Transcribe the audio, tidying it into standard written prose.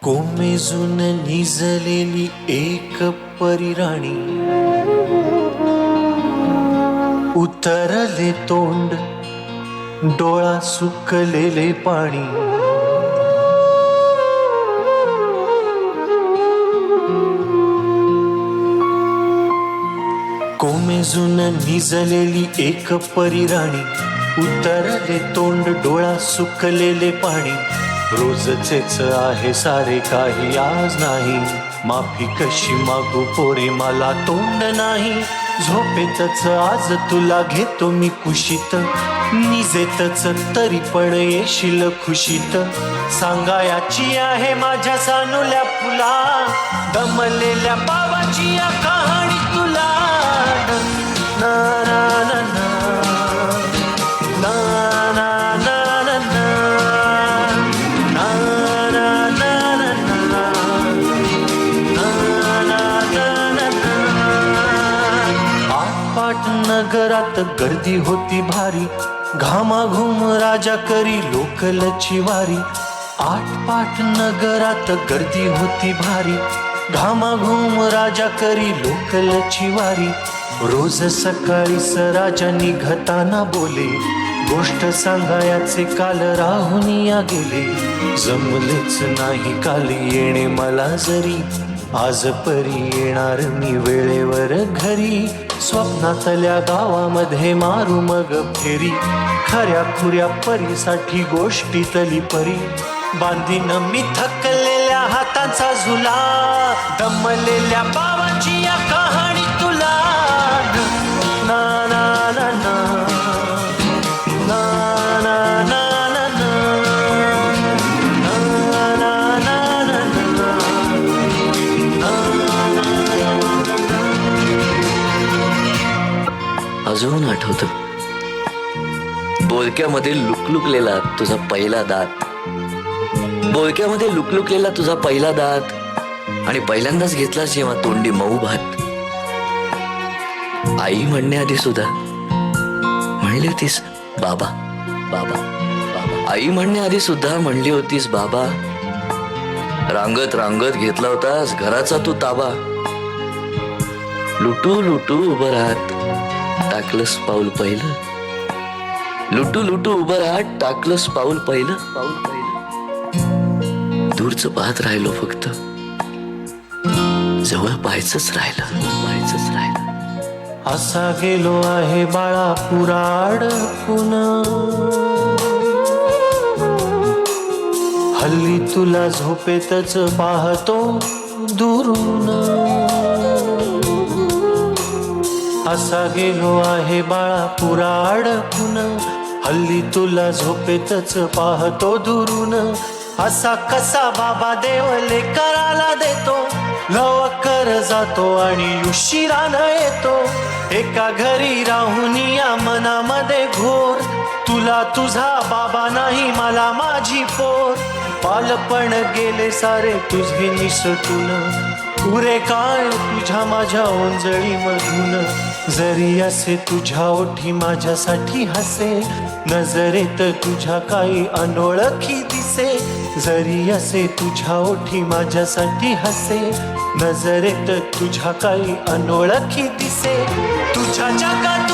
कोमेजून निजलेली एक परिराणी, उतरले तोंड डोळा सुकलेले पाणी। कोमेजून निजलेली एक परिराणी, उतरले तोंड डोळा सुकलेले पाणी। रोजचेच आहे सारे काही आज नाही, माफी कशी मागू पोरे मला तोंड नाही। झोपेतच आज तुला घेतो मी कुशीत, निजेतच तरी पण येशील खुशीत। सांगायाची आहे माझ्या सानुल्या फुला, दमलेल्या बाबाची या कहाणी तुला। ना ना ना ना ना ना ना ना नगरात गर्दी होती भारी, घामाघूम राजा करी लोकलची वारी। आटपाट नगरात गर्दी होती भारी, घामाघूम राजा करी लोकलची वारी। रोज सकाळीच राजा निघताना बोले, गोष्ट सांगायाचे काल राहुनिया गेले। जमलेच नाही काल येणे मला जरी, आज परी येणार मी वेळेवर घरी। स्वप्नातल्या गावामध्ये मारू मग फेरी, खऱ्या खुऱ्या परीसाठी गोष्टीतली परी। बांधीन मी थकलेल्या हातांचा झुला, दमलेल्या बाबाची या कहाणी तुला। ना ना ना ना ना ना ना ना अजून आठवतं बोलक्यामध्ये लुकलुकलेला तुझा पहिला दात, बोलक्यामध्ये लुकलुकलेला तुझा पहिला दात, आणि पहिल्यांदाच घेतलास जेव्हा तोंडी मऊ भात। आई म्हणण्याआधी सुद्धा म्हणली होतीस बाबा बाबा बाबा, आई म्हणण्याआधी सुद्धा म्हणली होतीस बाबा। रांगत रांगत घेतला होतास घराचा तू ताबा, लुटू लुटू उभं राहत टाकलंस पाऊल पहिलं, लुटू लुटू उभं राहत टाकलंस पाऊल पहिलं पाऊल पहिलं। दूरचं पाहत राहिलो फक्त, जवळ पाहायचंच राहिलं। असा गेलो आहे बाळा पुराड पुन्हा, हल्ली तुला झोपेतच पाहतो दुरून। असा गेलो आहे बाळा पुराड पुन्हा, हल्ली तुला झोपेतच पाहतो दुरून। असा कसा बाबा देवले कराला देतो, लवकर जातो आणि उशिरानं येतो। एका घरी राहून या मनामध्ये घोर, तुला तुझा बाबा नाही मला माझी पोर। बालपण गेले सारे तुझे निसटून, उरे काय तुझ्या माझ्या ओंजळी मधून। जरी असे तुझ्या ओठी माझ्यासाठी हसे, नजरेत तुझ्या काही अनोळखी दिसे। जरी असे तुझ्या ओठी माझ्यासाठी हसे, नजरेत तुझ्या काही अनोळखी दिसे। तुझ्या जगात